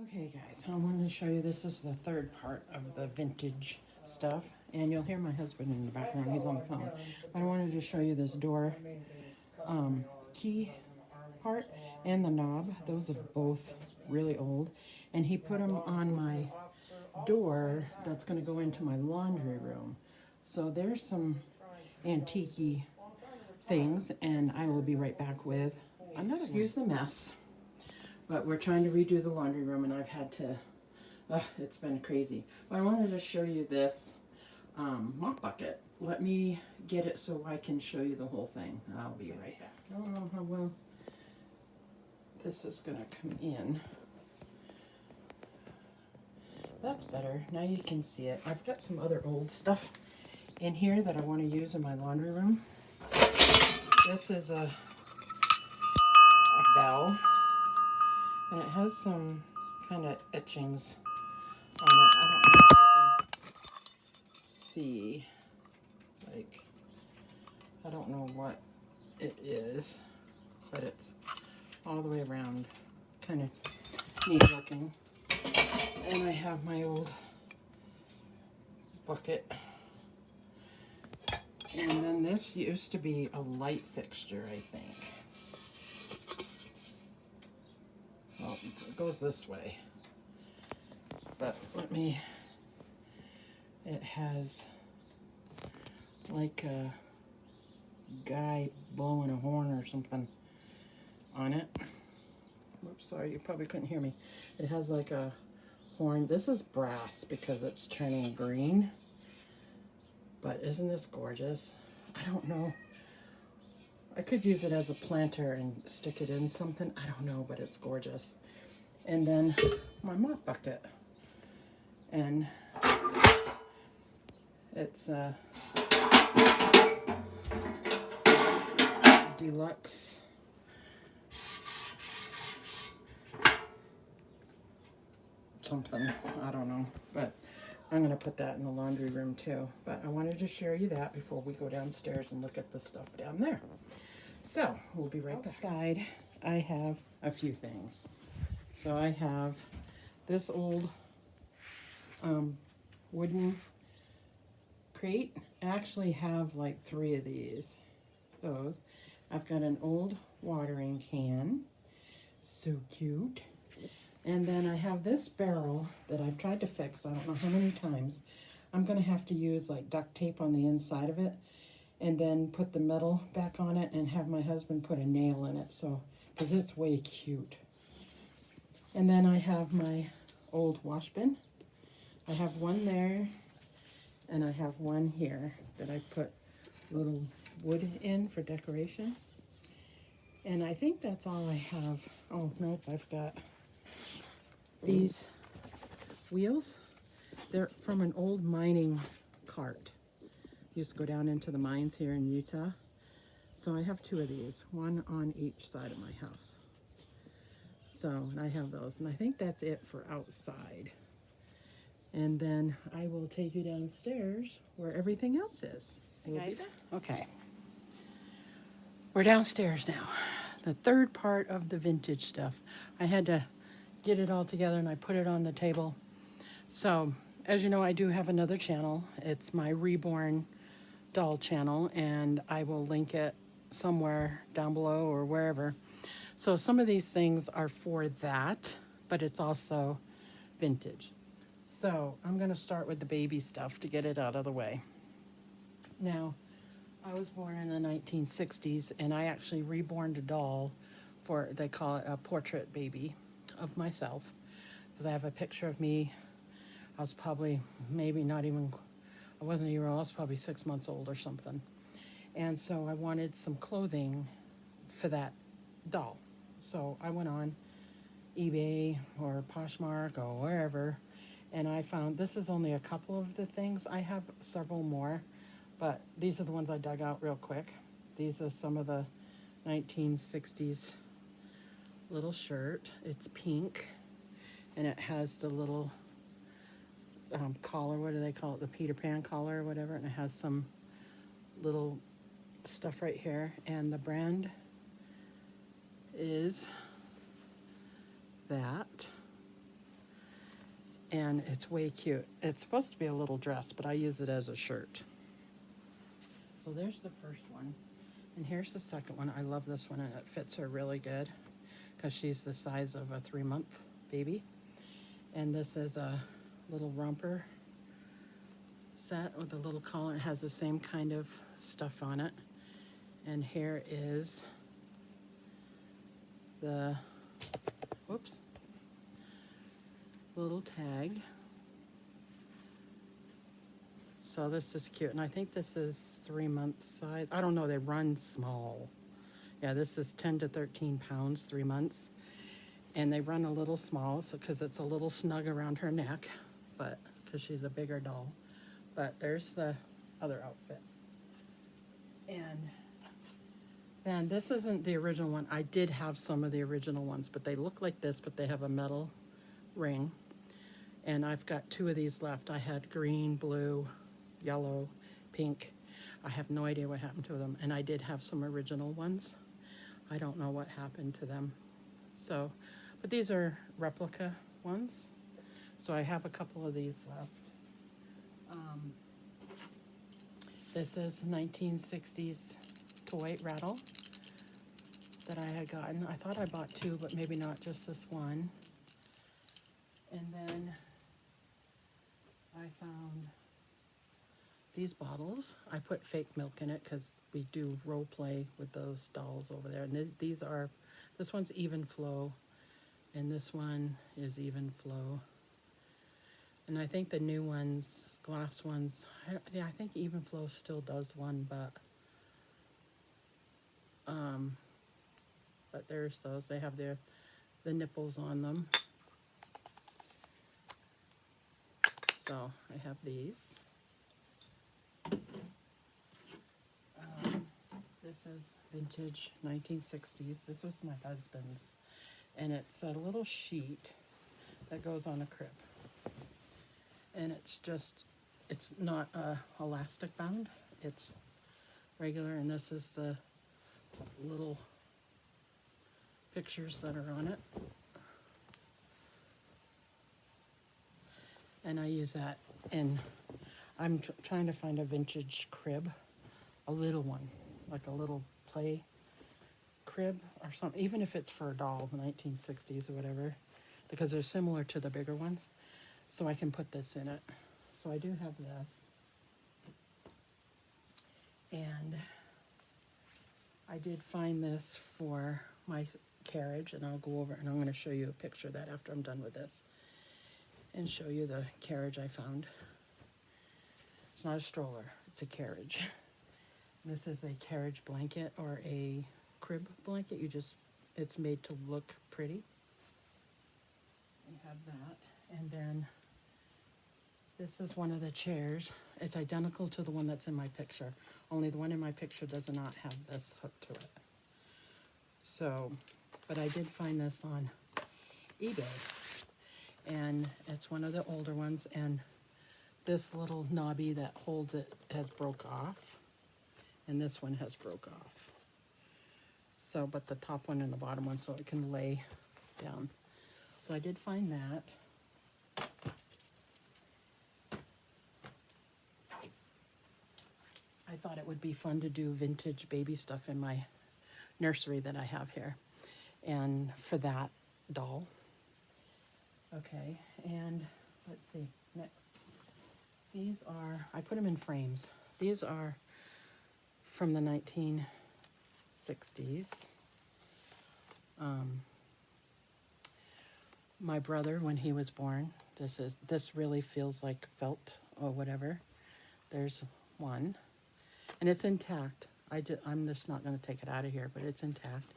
Okay guys, I wanted to show you, this is the third part of the vintage stuff, and you'll hear my husband in the background, he's on the phone. I wanted to show you this door key part and the knob. Those are both really old, and he put them on my door that's going to go into my laundry room. So there's some antique things, and I will be right back with another. Excuse the mess. But we're trying to redo the laundry room, and I've had to, it's been crazy. But I wanted to show you this mop bucket. Let me get it so I can show you the whole thing. I'll be right back. I don't know how well this is going to come in. That's better. Now you can see it. I've got some other old stuff in here that I want to use in my laundry room. This is a bell. And it has some kind of etchings on it. I don't know if you can see. Like, I don't know what it is, but it's all the way around. Kind of neat looking. And I have my old bucket. And then this used to be a light fixture, I think. Well, it goes this way, but it has like a guy blowing a horn or something on it. Whoops, sorry, you probably couldn't hear me. It has like a horn. This is brass because it's turning green, but isn't this gorgeous? I don't know. I could use it as a planter and stick it in something. I don't know, but it's gorgeous. And then my mop bucket. And it's a deluxe something. I don't know. But I'm going to put that in the laundry room too. But I wanted to share you that before we go downstairs and look at the stuff down there. So, we'll be right back. Outside, I have a few things. So I have this old wooden crate. I actually have like 3 of those. I've got an old watering can. So cute. And then I have this barrel that I've tried to fix, I don't know how many times. I'm going to have to use like duct tape on the inside of it, and then put the metal back on it and have my husband put a nail in it, so because it's way cute. And then I have my old wash bin. I have one there, and I have one here that I put little wood in for decoration. And I think that's all I have. Oh, nope, I've got these wheels. They're from an old mining cart. You used to go down into the mines here in Utah. So I have 2 of these, one on each side of my house. So I have those, and I think that's it for outside. And then I will take you downstairs where everything else is. Okay. We're downstairs now. The third part of the vintage stuff. I had to get it all together, and I put it on the table. So, as you know, I do have another channel. It's my Reborn doll channel, and I will link it somewhere down below or wherever. So some of these things are for that, but it's also vintage. So I'm going to start with the baby stuff to get it out of the way. Now, I was born in the 1960s, and I actually reborned a doll for, they call it a portrait baby of myself, because I have a picture of me. I was probably, maybe not even, I wasn't a year old, I was probably 6 months old or something. And so I wanted some clothing for that doll. So I went on eBay or Poshmark or wherever, and I found, this is only a couple of the things. I have several more, but these are the ones I dug out real quick. These are some of the 1960s little shirt. It's pink, and it has the little collar, what do they call it, the Peter Pan collar or whatever, and it has some little stuff right here, and the brand is that. And it's way cute. It's supposed to be a little dress, but I use it as a shirt. So there's the first one. And here's the second one. I love this one, and it fits her really good because she's the size of a 3-month baby. And this is a little romper set with a little collar. It has the same kind of stuff on it. And here is the, whoops, little tag. So this is cute, and I think this is 3-month size. I don't know, they run small. Yeah, this is 10 to 13 pounds, 3 months. And they run a little small, so because it's a little snug around her neck, but because she's a bigger doll. But there's the other outfit. And then this isn't the original one. I did have some of the original ones, but they look like this, but they have a metal ring. And I've got 2 of these left. I had green, blue, yellow, pink. I have no idea what happened to them. And I did have some original ones. I don't know what happened to them. So, but these are replica ones. So I have a couple of these left. This is 1960s toy rattle that I had gotten. I thought I bought 2, but maybe not, just this one. And then I found these bottles. I put fake milk in it because we do role play with those dolls over there. And these are, this one's even flow, and this one is even flow. And I think the new ones, glass ones, I think even flow still does one, but there's those. They have the nipples on them. So I have these. This is vintage 1960s. This was my husband's. And it's a little sheet that goes on a crib. And it's just, it's not elastic bound. It's regular, and this is the little pictures that are on it. And I use that, and I'm trying to find a vintage crib, a little one, like a little play crib or something, even if it's for a doll, the 1960s or whatever, because they're similar to the bigger ones. So I can put this in it. So I do have this. And I did find this for my carriage, and I'll go over and I'm going to show you a picture of that after I'm done with this and show you the carriage I found. It's not a stroller, it's a carriage. This is a carriage blanket or a crib blanket. It's made to look pretty. We have that. And then this is one of the chairs. It's identical to the one that's in my picture, only the one in my picture does not have this hook to it. So, but I did find this on eBay, and it's one of the older ones, and this little knobby that holds it has broke off, and this one has broke off. So, but the top one and the bottom one, so it can lay down. So I did find that. I thought it would be fun to do vintage baby stuff in my nursery that I have here, and for that doll. Okay, and let's see, next. These are, I put them in frames. These are from the 1960s. My brother, when he was born, this really feels like felt or whatever. There's one. And it's intact. I'm just not going to take it out of here, but it's intact.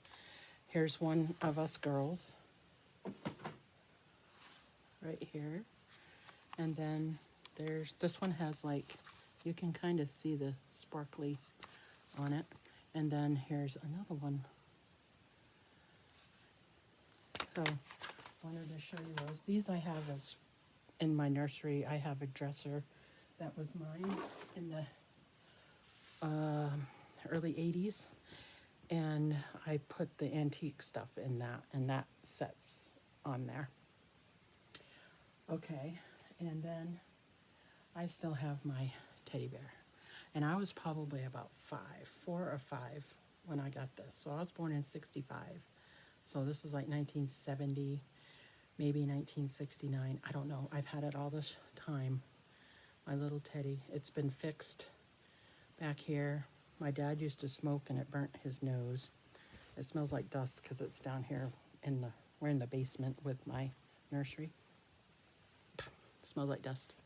Here's one of us girls. Right here. And then this one has like, you can kind of see the sparkly on it. And then here's another one. So, wanted to show you those. These I have as in my nursery. I have a dresser that was mine in the early 80s, and I put the antique stuff in that, and that sets on there. Okay, And then I still have my teddy bear. And I was probably about 4 or 5 when I got this. So I was born in 65. So this is like 1970, maybe 1969. I don't know. I've had it all this time. My little teddy. It's been fixed back here. My dad used to smoke and it burnt his nose. It smells like dust because it's down here we're in the basement with my nursery. It smells like dust.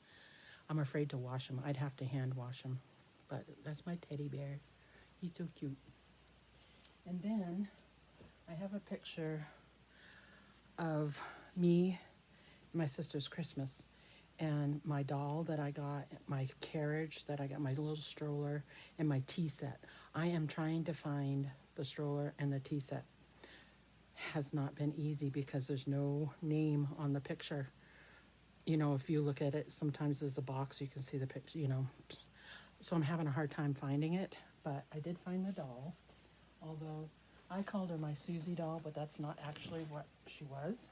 I'm afraid to wash him. I'd have to hand wash him. But that's my teddy bear. He's so cute. And then I have a picture of me and my sister's Christmas. And my doll that I got, my carriage that I got, my little stroller, and my tea set. I am trying to find the stroller and the tea set. Has not been easy because there's no name on the picture. You know, if you look at it, sometimes there's a box, you can see the picture, you know. So I'm having a hard time finding it, but I did find the doll. Although I called her my Susie doll, but that's not actually what she was.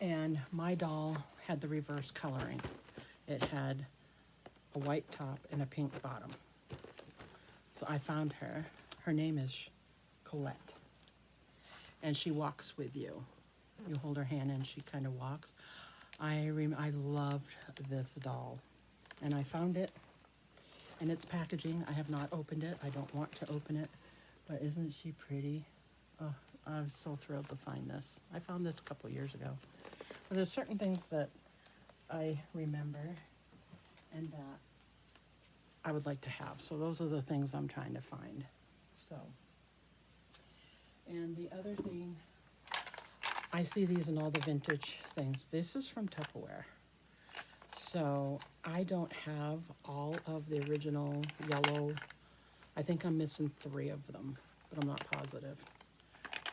And my doll had the reverse coloring. It had a white top and a pink bottom. So I found her. Her name is Colette. And she walks with you. You hold her hand and she kind of walks. I loved this doll. And I found it in its packaging. I have not opened it. I don't want to open it. But isn't she pretty? Oh, I was so thrilled to find this. I found this a couple years ago. But there's certain things that I remember and that I would like to have. So those are the things I'm trying to find. So, and the other thing, I see these in all the vintage things. This is from Tupperware. So I don't have all of the original yellow. I think I'm missing 3 of them, but I'm not positive.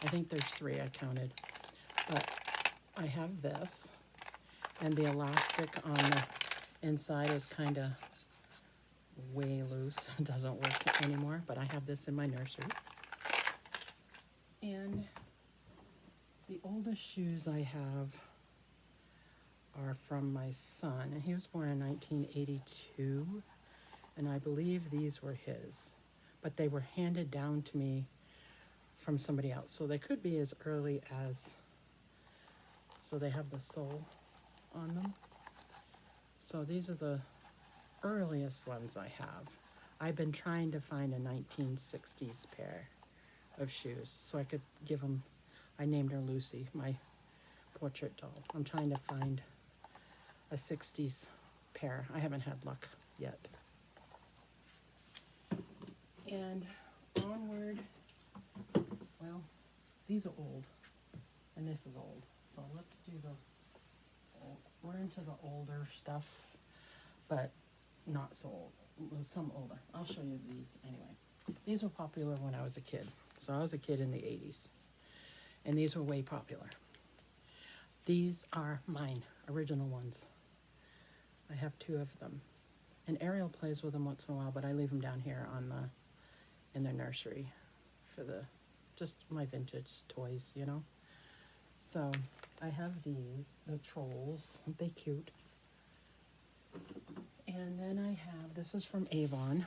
I think there's 3 I counted. But I have this, and the elastic on the inside is kind of way loose. It doesn't work anymore, but I have this in my nursery. And the oldest shoes I have are from my son, and he was born in 1982, and I believe these were his, but they were handed down to me from somebody else, so they could be as early as, so they have the sole on them. So these are the earliest ones I have. I've been trying to find a 1960s pair of shoes so I could give them, I named her Lucy, my portrait doll. I'm trying to find a 60s pair. I haven't had luck yet. And onward, well, these are old, and this is old. So let's do we're into the older stuff, but not so old, some older. I'll show you these anyway. These were popular when I was a kid. So I was a kid in the 80s, and these were way popular. These are mine, original ones. I have 2 of them. And Ariel plays with them once in a while, but I leave them down here in the nursery for just my vintage toys, you know. So I have these, the trolls. Aren't they cute? And then I have, this is from Avon.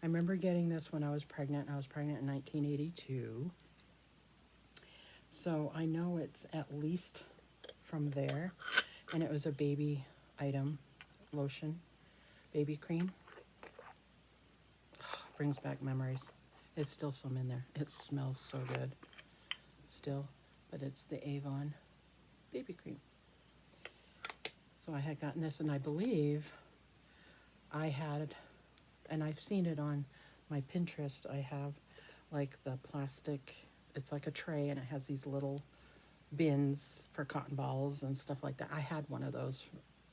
I remember getting this when I was pregnant. I was pregnant in 1982. So I know it's at least from there. And it was a baby item, lotion, baby cream. Brings back memories. There's still some in there. It smells so good still, but it's the Avon baby cream. So I had gotten this, and I believe I had, and I've seen it on my Pinterest, I have like the plastic, it's like a tray, and it has these little bins for cotton balls and stuff like that. I had one of those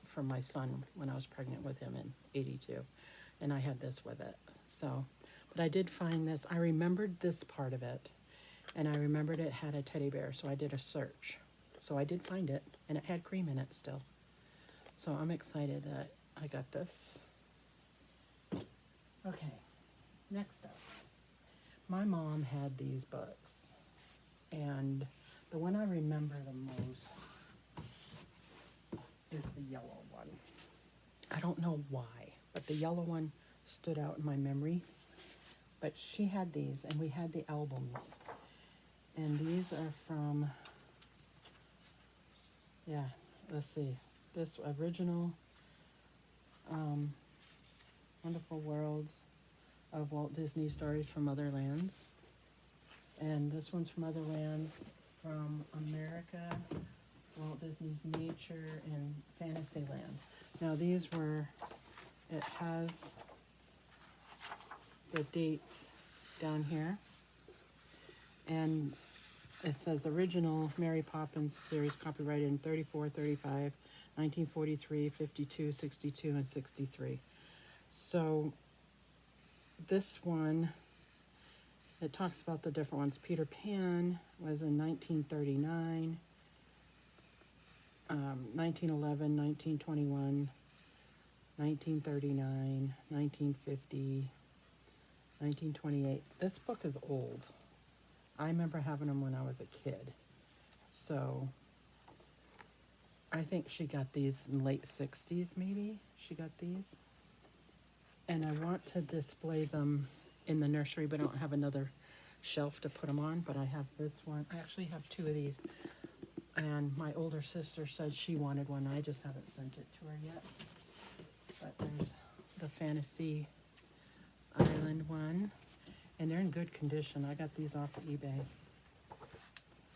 for my son when I was pregnant with him in 82, and I had this with it. So, but I did find this. I remembered this part of it, and I remembered it had a teddy bear, so I did a search. So I did find it, and it had cream in it still. So I'm excited that I got this. Okay, next up. My mom had these books, and the one I remember the most is the yellow one. I don't know why, but the yellow one stood out in my memory. But she had these, and we had the albums. And these are from, yeah, let's see, this original Wonderful Worlds of Walt Disney Stories from Other Lands. And this one's from Other Lands, from America, Walt Disney's Nature, and Fantasyland. Now these were, it has the dates down here. And it says original Mary Poppins series copyrighted in 34, 35, 1943, 52, 62, and 63. So this one, it talks about the different ones. Peter Pan was in 1939, 1911, 1921, 1939, 1950, 1928. This book is old. I remember having them when I was a kid. So I think she got these in late 60s maybe. She got these. And I want to display them in the nursery, but I don't have another shelf to put them on. But I have this one. I actually have two of these. And my older sister said she wanted one. I just haven't sent it to her yet. But there's the Fantasy Island one. And they're in good condition. I got these off of eBay.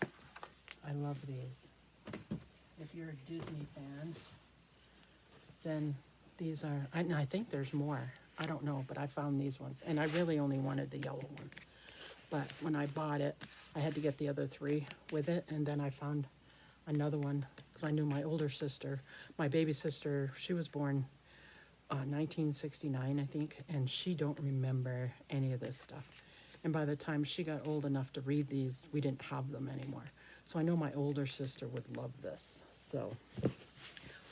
I love these. If you're a Disney fan, then these are, I think there's more. I don't know, but I found these ones. And I really only wanted the yellow one. But when I bought it, I had to get the other three with it. And then I found another one because I knew my older sister, my baby sister, she was born 1969, I think, and she don't remember any of this stuff. And by the time she got old enough to read these, we didn't have them anymore. So I know my older sister would love this. So,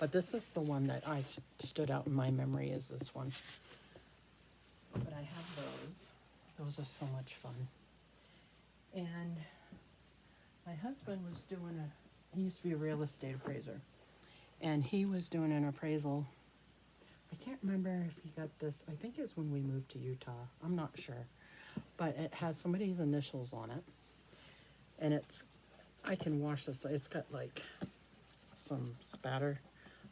but this is the one that I stood out in my memory, is this one. But I have those. Those are so much fun. And my husband was doing he used to be a real estate appraiser. And he was doing an appraisal. I can't remember if he got this. I think it's when we moved to Utah. I'm not sure. But it has somebody's initials on it. And it's, I can wash this. It's got like some spatter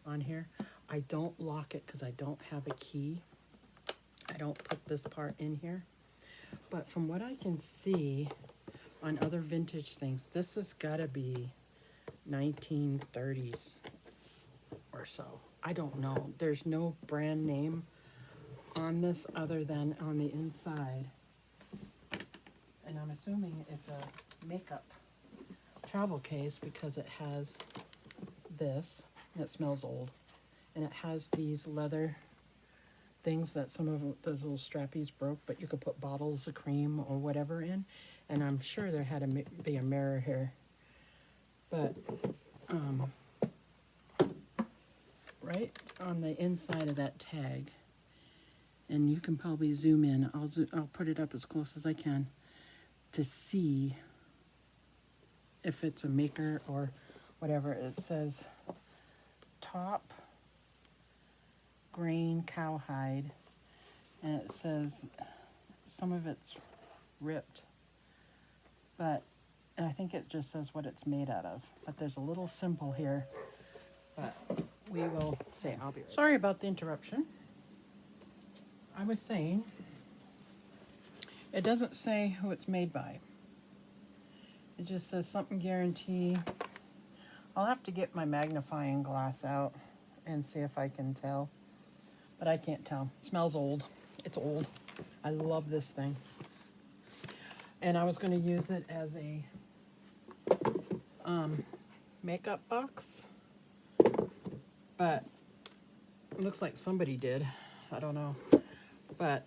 on here. I don't lock it because I don't have a key. I don't put this part in here. But from what I can see on other vintage things, this has got to be 1930s or so. I don't know. There's no brand name on this other than on the inside. And I'm assuming it's a makeup travel case because it has this. It smells old. And it has these leather things that some of those little strappies broke, but you could put bottles of cream or whatever in. And I'm sure there had to be a mirror here. But right on the inside of that tag, and you can probably zoom in. I'll put it up as close as I can to see if it's a maker or whatever. It says top grain cowhide, and it says some of it's ripped, but I think it just says what it's made out of. But there's a little symbol here, but we will say, I'll be right. Sorry about the interruption. I was saying, it doesn't say who it's made by. It just says something guarantee. I'll have to get my magnifying glass out and see if I can tell. But I can't tell. It smells old. It's old. I love this thing. And I was going to use it as a makeup box. But it looks like somebody did. I don't know. But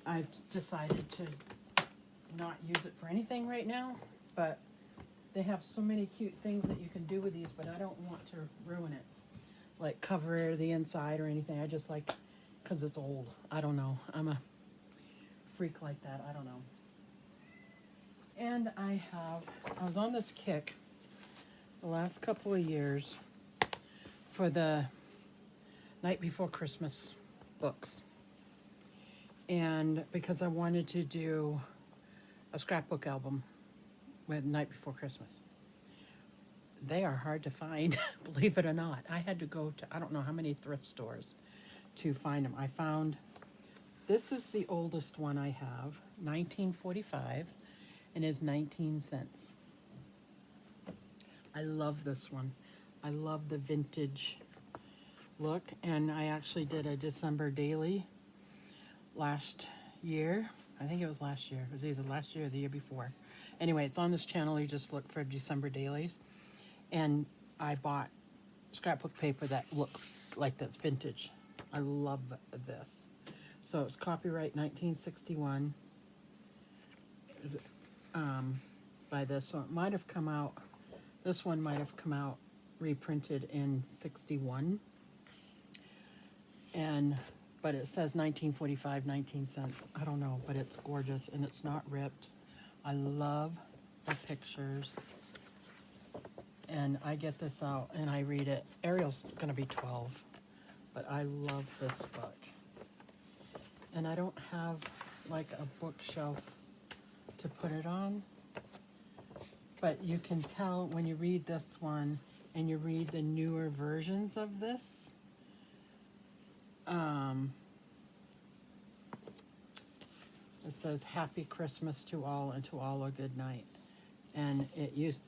I've decided to not use it for anything right now. But they have so many cute things that you can do with these, but I don't want to ruin it. Like cover the inside or anything. I just like, because it's old. I don't know. I'm a freak like that. I don't know. And I was on this kick the last couple of years for the Night Before Christmas books. And because I wanted to do a scrapbook album with Night Before Christmas. They are hard to find, believe it or not. I had to go to, I don't know how many thrift stores to find them. I found, this is the oldest one I have, 1945, and is 19 cents. I love this one. I love the vintage look, and I actually did a December daily last year. I think it was last year. It was either last year or the year before. Anyway, it's on this channel. You just look for December dailies. And I bought scrapbook paper that looks like that's vintage. I love this. So it's copyright 1961 by this. So it might have come out, this one might have come out reprinted in 61. But it says 1945, 19 cents. I don't know, but it's gorgeous and it's not ripped. I love the pictures. And I get this out and I read it. Ariel's gonna be 12, but I love this book. And I don't have like a bookshelf to put it on, but you can tell when you read this one and you read the newer versions of this. It says Happy Christmas to all and to all a good night. And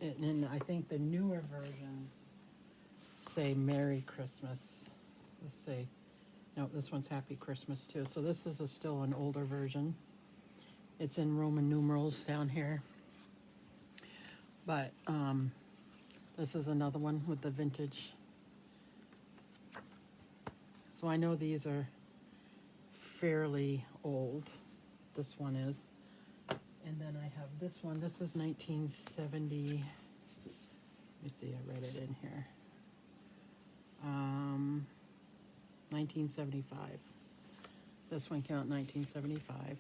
and I think the newer versions say Merry Christmas. Let's see. No, this one's Happy Christmas too. So this is still an older version. It's in Roman numerals down here. But this is another one with the vintage. So I know these are fairly old. This one is. And then I have this one. This is 1970. Let me see, I read it in here. 1975. This one came out 1975.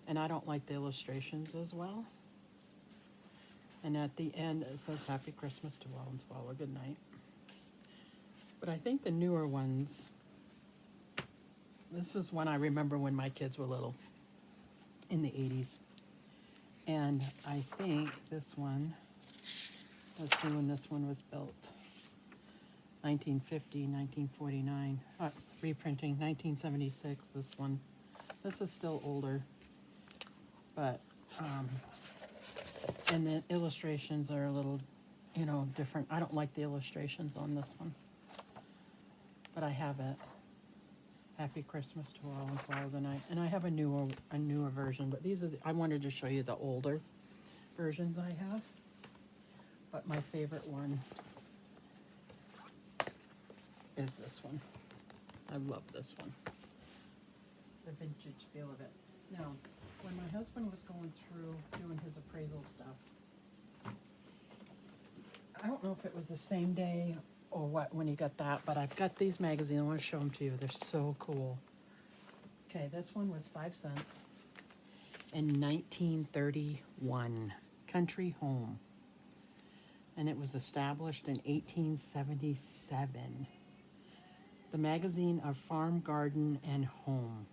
And I don't like the illustrations as well. And at the end it says Happy Christmas to all and to all a good night. But I think the newer ones, this is one I remember when my kids were little, in the 80s. And I think this one, let's see when this one was built. 1950, 1949, reprinting, 1976, this one. This is still older, but, and the illustrations are a little, different. I don't like the illustrations on this one, but I have it. Happy Christmas to all and to all the night. And I have a newer version, but these are I wanted to show you the older versions I have. But my favorite one is this one. I love this one. The vintage feel of it. Now, when my husband was going through doing his appraisal stuff, I don't know if it was the same day or what when he got that, but I've got these magazines. I want to show them to you. They're so cool. Okay, this one was 5 cents in 1931. Country Home. And it was established in 1877. The magazine of Farm, Garden, and Home.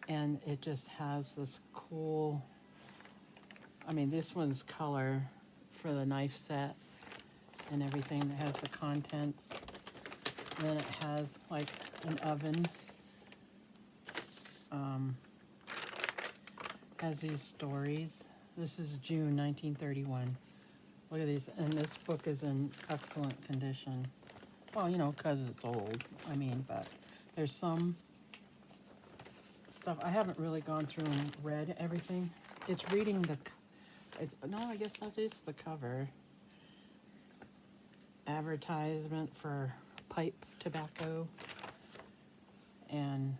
And it just has this cool, this one's color for the knife set and everything. That has the contents. And then it has like an oven. Has these stories. This is June 1931. Look at these, and this book is in excellent condition. Well, because it's old. But there's some stuff. I haven't really gone through and read everything. It's reading I guess that is the cover. Advertisement for pipe tobacco. And,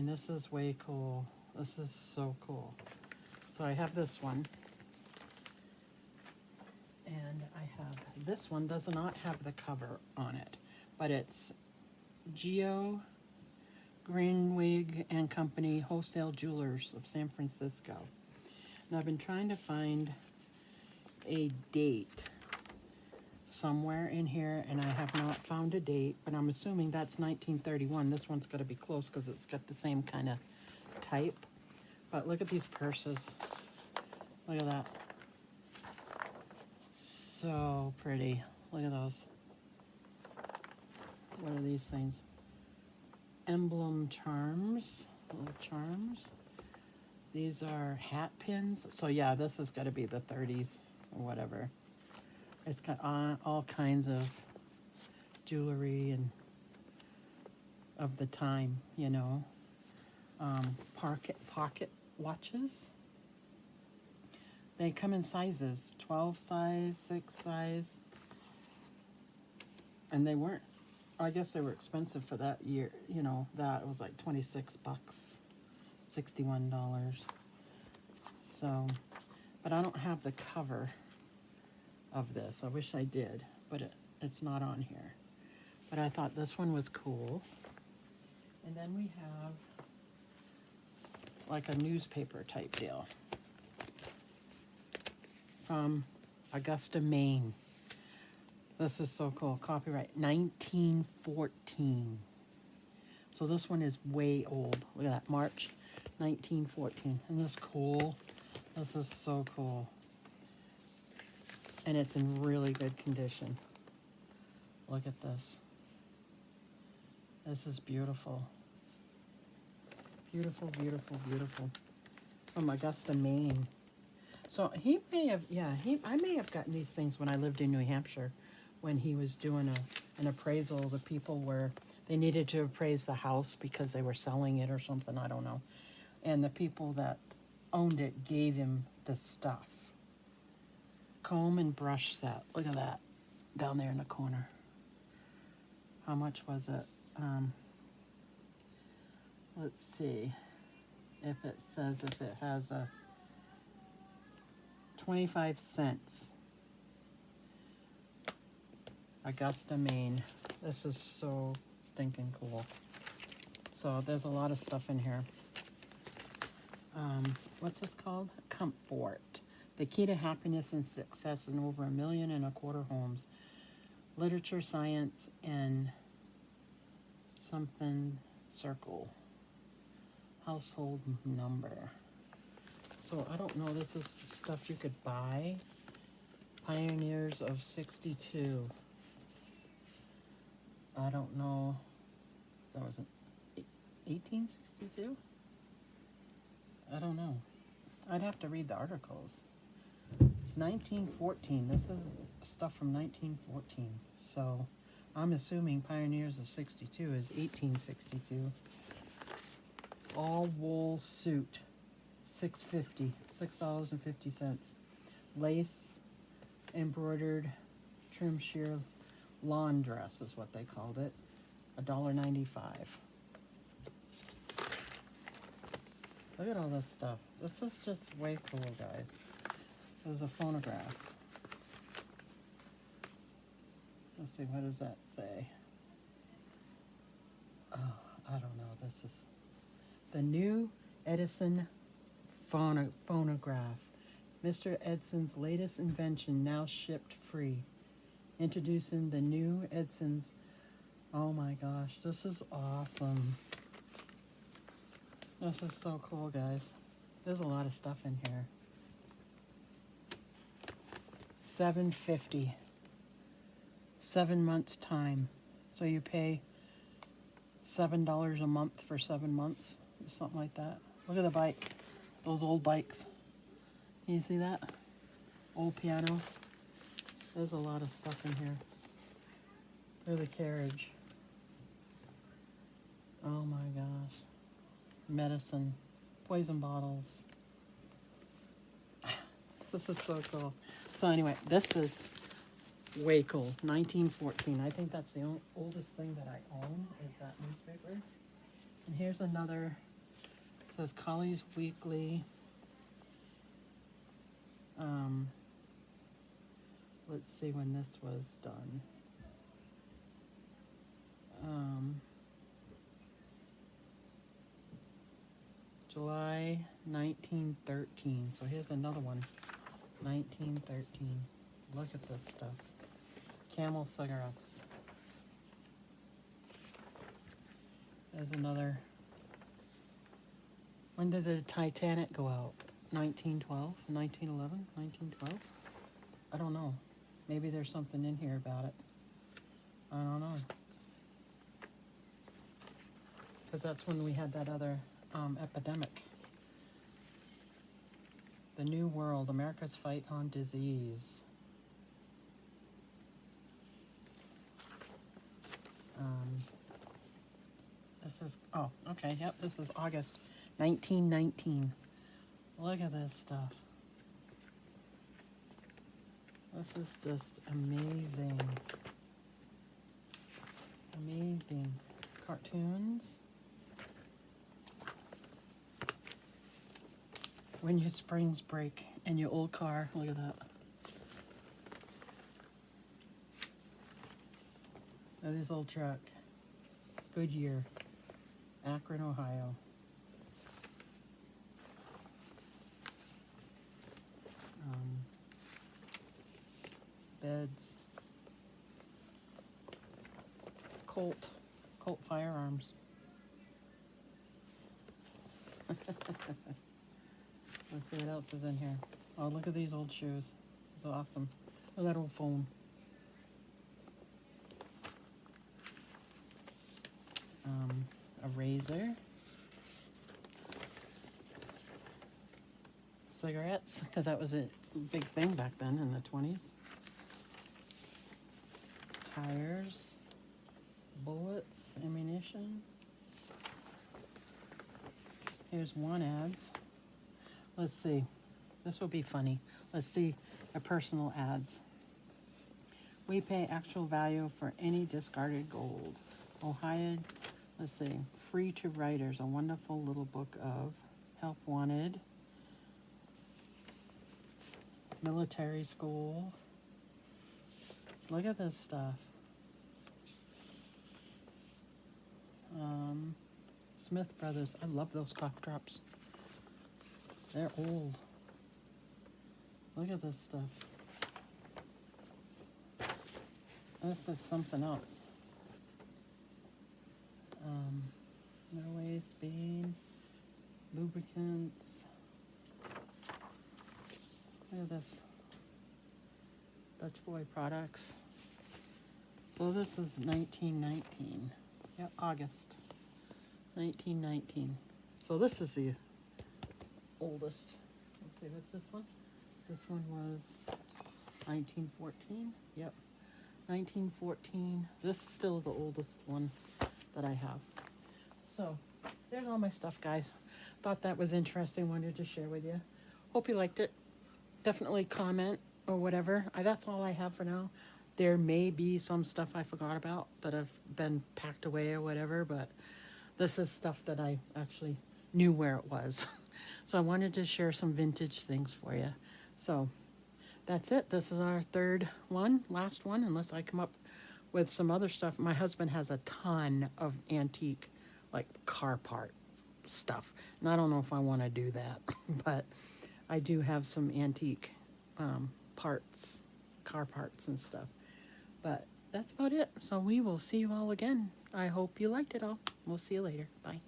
this is way cool. This is so cool. So I have this one. And I have this one. Does not have the cover on it, but it's Geo Greenwig and Company Wholesale Jewelers of San Francisco. And I've been trying to find a date somewhere in here, and I have not found a date, but I'm assuming that's 1931. This one's got to be close because it's got the same kind of type. But look at these purses. Look at that. So pretty. Look at those. What are these things? Emblem charms. Little charms. These are hat pins. So yeah, this has got to be the 30s or whatever. It's got all kinds of jewelry and of the time, you know. Pocket watches. They come in sizes, 12 size, 6 size. And they weren't, I guess they were expensive for that year, you know, that was like 26 bucks, $61. So, but I don't have the cover of this. I wish I did, but it's not on here. But I thought this one was cool. And then we have like a newspaper type deal from Augusta, Maine. This is so cool. Copyright 1914. So this one is way old. Look at that, March 1914. Isn't this cool? This is so cool. And it's in really good condition. Look at this. This is beautiful. Beautiful, beautiful, beautiful. From Augusta, Maine. So he may have, yeah, I may have gotten these things when I lived in New Hampshire, when he was doing an appraisal. The people were, they needed to appraise the house because they were selling it or something, I don't know. And the people that owned it gave him the stuff. Comb and brush set. Look at that down there in the corner. How much was it? Let's see if it says if it has a 25 cents. Augusta, Maine. This is so stinking cool. So there's a lot of stuff in here. What's this called? Comfort. The key to happiness and success in over 1.25 million homes. Literature, science, and something circle. Household number. So I don't know, this is stuff you could buy. Pioneers of 62. I don't know. That was 1862? I don't know. I'd have to read the articles. It's 1914. This is stuff from 1914. So I'm assuming Pioneers of 62 is 1862. All wool suit, $6.50, $6.50. Lace embroidered trim sheer lawn dress is what they called it. $1.95. Look at all this stuff. This is just way cool, guys. This is a phonograph. Let's see, what does that say? Oh, I don't know. This is the new Edison phonograph. Mr. Edson's latest invention, now shipped free. Introducing the new Edson's. Oh my gosh, this is awesome. This is so cool, guys. There's a lot of stuff in here. $7.50. 7 months time. So you pay $7 a month for 7 months, or something like that. Look at the bike. Those old bikes. Can you see that? Old piano. There's a lot of stuff in here. Look at the carriage. Oh my gosh. Medicine. Poison bottles. This is so cool. So anyway, this is way cool. 1914. I think that's the oldest thing that I own is that newspaper. And here's another. It says Colley's Weekly. Let's see when this was done. July 1913. So here's another one 1913. Look at this stuff. Camel cigarettes. There's another. When did the Titanic go out? 1912, 1911, 1912? I don't know. Maybe there's something in here about it. I don't know. Because that's when we had that other epidemic. The New World, America's Fight on Disease. This is, oh, okay, yep, this is August 1919. Look at this stuff. This is just amazing. Amazing. Cartoons. When your springs break in your old car, look at that. Now this old truck. Goodyear, Akron, Ohio. Beds. Colt firearms. Let's see what else is in here. Oh, look at these old shoes. It's awesome. Look at that old phone. A razor. Cigarettes, because that was a big thing back then in the 20s. Tires. Bullets, ammunition. Here's one ads. Let's see. This will be funny. Let's see the personal ads. We pay actual value for any discarded gold. Ohio, let's see. Free to writers, a wonderful little book of help wanted. Military school. Look at this stuff. Smith Brothers. I love those cough drops. They're old. Look at this stuff. This is something else. Norway, Spain, lubricants. Look at this. Dutch Boy products. So this is 1919. Yep, August 1919. So this is the oldest. Let's see, what's this one? This one was 1914. Yep, 1914. This is still the oldest one that I have. So there's all my stuff, guys. Thought that was interesting. Wanted to share with you. Hope you liked it. Definitely comment or whatever. That's all I have for now. There may be some stuff I forgot about that have been packed away or whatever, but this is stuff that I actually knew where it was. So I wanted to share some vintage things for you. So that's it. This is our third one, last one, unless I come up with some other stuff. My husband has a ton of antique, like car part stuff. And I don't know if I want to do that, but I do have some antique parts, car parts and stuff. But that's about it. So we will see you all again. I hope you liked it all. We'll see you later. Bye.